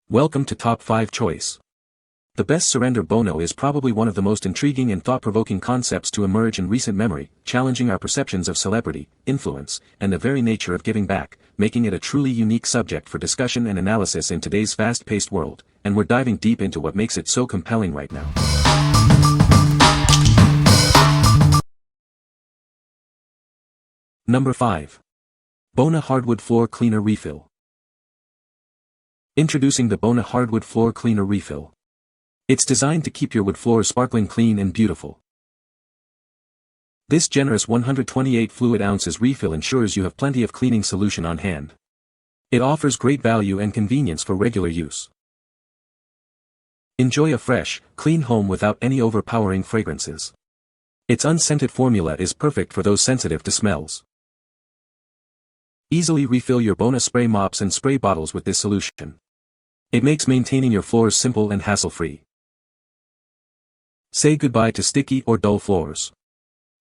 Welcome to Top 5 Choice. The best Surrender Bono is probably one of the most intriguing and thought-provoking concepts to emerge in recent memory, challenging our perceptions of celebrity, influence, and the very nature of giving back, making it a truly unique subject for discussion and analysis in today's fast-paced world, and we're diving deep into what makes it so compelling right now. Number 5. Bona Hardwood Floor Cleaner Refill. Introducing the Bona Hardwood Floor Cleaner Refill. It's designed to keep your wood floors sparkling clean and beautiful. This generous 128 fluid ounces refill ensures you have plenty of cleaning solution on hand. It offers great value and convenience for regular use. Enjoy a fresh, clean home without any overpowering fragrances. Its unscented formula is perfect for those sensitive to smells. Easily refill your Bona spray mops and spray bottles with this solution. It makes maintaining your floors simple and hassle-free. Say goodbye to sticky or dull floors.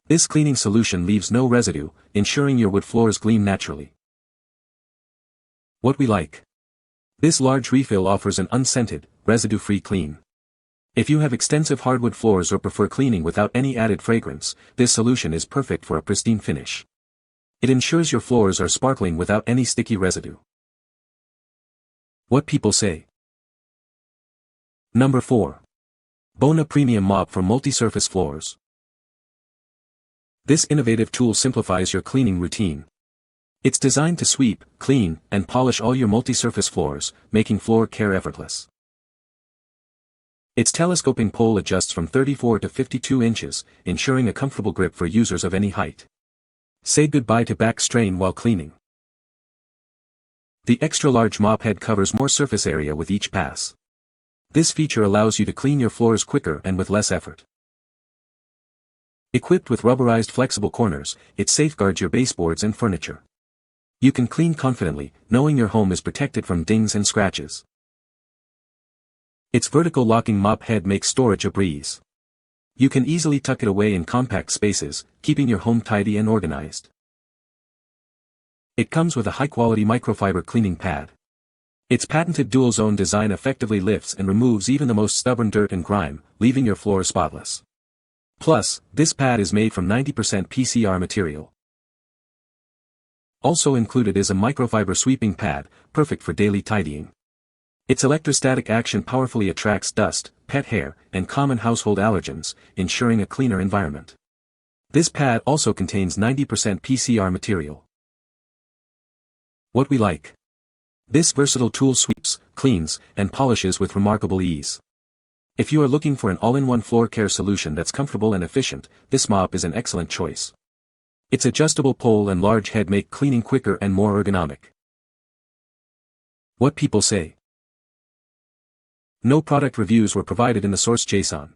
This cleaning solution leaves no residue, ensuring your wood floors gleam naturally. What we like. This large refill offers an unscented, residue-free clean. If you have extensive hardwood floors or prefer cleaning without any added fragrance, this solution is perfect for a pristine finish. It ensures your floors are sparkling without any sticky residue. What people say. Number 4. Bona Premium Mop for Multi-Surface Floors. This innovative tool simplifies your cleaning routine. It's designed to sweep, clean, and polish all your multi-surface floors, making floor care effortless. Its telescoping pole adjusts from 34 to 52 inches, ensuring a comfortable grip for users of any height. Say goodbye to back strain while cleaning. The extra-large mop head covers more surface area with each pass. This feature allows you to clean your floors quicker and with less effort. Equipped with rubberized flexible corners, it safeguards your baseboards and furniture. You can clean confidently, knowing your home is protected from dings and scratches. Its vertical locking mop head makes storage a breeze. You can easily tuck it away in compact spaces, keeping your home tidy and organized. It comes with a high-quality microfiber cleaning pad. Its patented dual-zone design effectively lifts and removes even the most stubborn dirt and grime, leaving your floor spotless. Plus, this pad is made from 90% PCR material. Also included is a microfiber sweeping pad, perfect for daily tidying. Its electrostatic action powerfully attracts dust, pet hair, and common household allergens, ensuring a cleaner environment. This pad also contains 90% PCR material. What we like. This versatile tool sweeps, cleans, and polishes with remarkable ease. If you are looking for an all-in-one floor care solution that's comfortable and efficient, this mop is an excellent choice. Its adjustable pole and large head make cleaning quicker and more ergonomic. What people say. No product reviews were provided in the source JSON.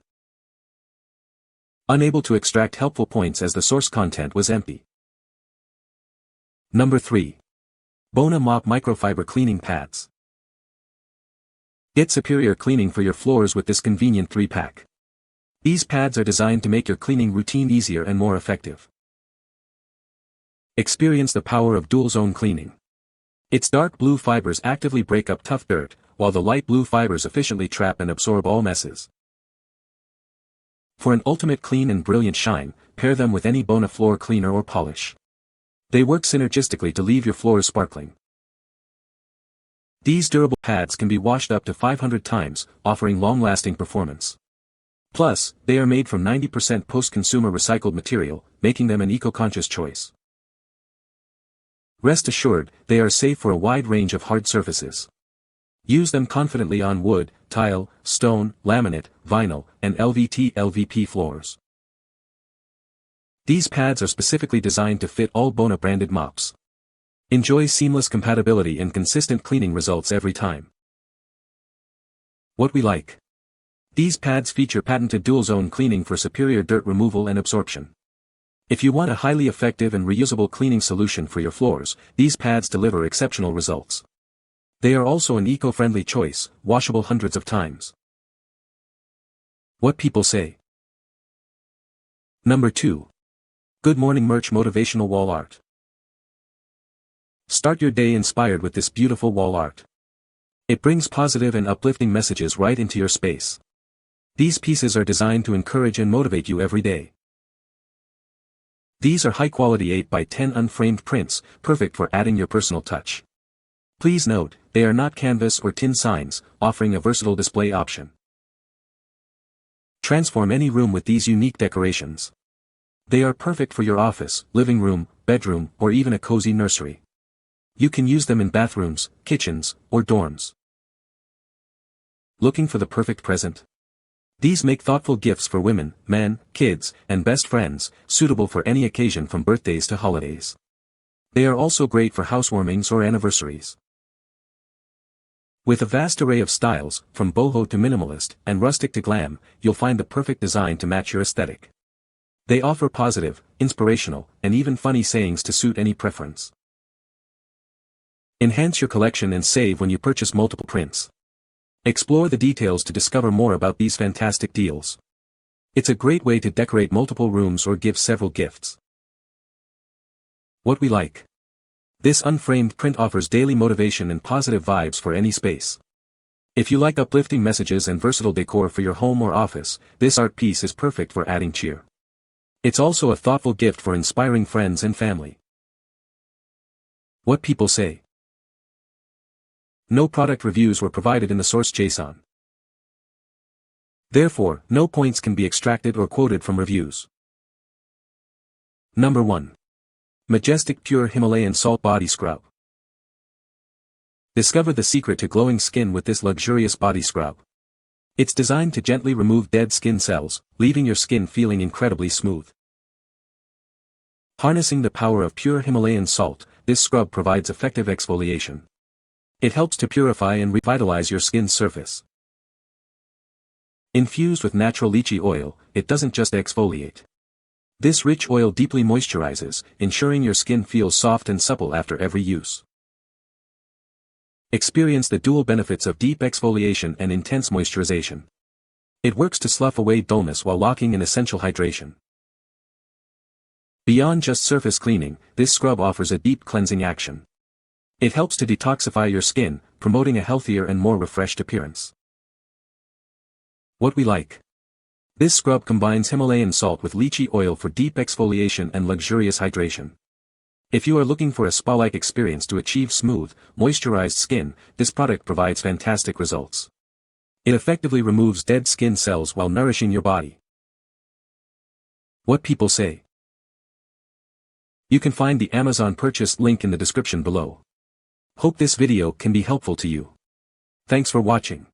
Unable to extract helpful points as the source content was empty. Number 3. Bona Mop Microfiber Cleaning Pads. Get superior cleaning for your floors with this convenient 3-pack. These pads are designed to make your cleaning routine easier and more effective. Experience the power of dual-zone cleaning. Its dark blue fibers actively break up tough dirt, while the light blue fibers efficiently trap and absorb all messes. For an ultimate clean and brilliant shine, pair them with any Bona floor cleaner or polish. They work synergistically to leave your floors sparkling. These durable pads can be washed up to 500 times, offering long-lasting performance. Plus, they are made from 90% post-consumer recycled material, making them an eco-conscious choice. Rest assured, they are safe for a wide range of hard surfaces. Use them confidently on wood, tile, stone, laminate, vinyl, and LVP floors. These pads are specifically designed to fit all Bona branded mops. Enjoy seamless compatibility and consistent cleaning results every time. What we like. These pads feature patented dual-zone cleaning for superior dirt removal and absorption. If you want a highly effective and reusable cleaning solution for your floors, these pads deliver exceptional results. They are also an eco-friendly choice, washable hundreds of times. What people say. Number 2. Good Morning Merch Motivational Wall Art. Start your day inspired with this beautiful wall art. It brings positive and uplifting messages right into your space. These pieces are designed to encourage and motivate you every day. These are high-quality 8x10 unframed prints, perfect for adding your personal touch. Please note, they are not canvas or tin signs, offering a versatile display option. Transform any room with these unique decorations. They are perfect for your office, living room, bedroom, or even a cozy nursery. You can use them in bathrooms, kitchens, or dorms. Looking for the perfect present? These make thoughtful gifts for women, men, kids, and best friends, suitable for any occasion from birthdays to holidays. They are also great for housewarmings or anniversaries. With a vast array of styles, from boho to minimalist, and rustic to glam, you'll find the perfect design to match your aesthetic. They offer positive, inspirational, and even funny sayings to suit any preference. Enhance your collection and save when you purchase multiple prints. Explore the details to discover more about these fantastic deals. It's a great way to decorate multiple rooms or give several gifts. What we like. This unframed print offers daily motivation and positive vibes for any space. If you like uplifting messages and versatile decor for your home or office, this art piece is perfect for adding cheer. It's also a thoughtful gift for inspiring friends and family. What people say. No product reviews were provided in the source JSON. Therefore, no points can be extracted or quoted from reviews. Number 1. MAJESTIC Pure Himalayan Salt Body Scrub. Discover the secret to glowing skin with this luxurious body scrub. It's designed to gently remove dead skin cells, leaving your skin feeling incredibly smooth. Harnessing the power of pure Himalayan salt, this scrub provides effective exfoliation. It helps to purify and revitalize your skin's surface. Infused with natural lychee oil, it doesn't just exfoliate. This rich oil deeply moisturizes, ensuring your skin feels soft and supple after every use. Experience the dual benefits of deep exfoliation and intense moisturization. It works to slough away dullness while locking in essential hydration. Beyond just surface cleaning, this scrub offers a deep cleansing action. It helps to detoxify your skin, promoting a healthier and more refreshed appearance. What we like. This scrub combines Himalayan salt with lychee oil for deep exfoliation and luxurious hydration. If you are looking for a spa-like experience to achieve smooth, moisturized skin, this product provides fantastic results. It effectively removes dead skin cells while nourishing your body. What people say. You can find the Amazon purchase link in the description below. Hope this video can be helpful to you. Thanks for watching.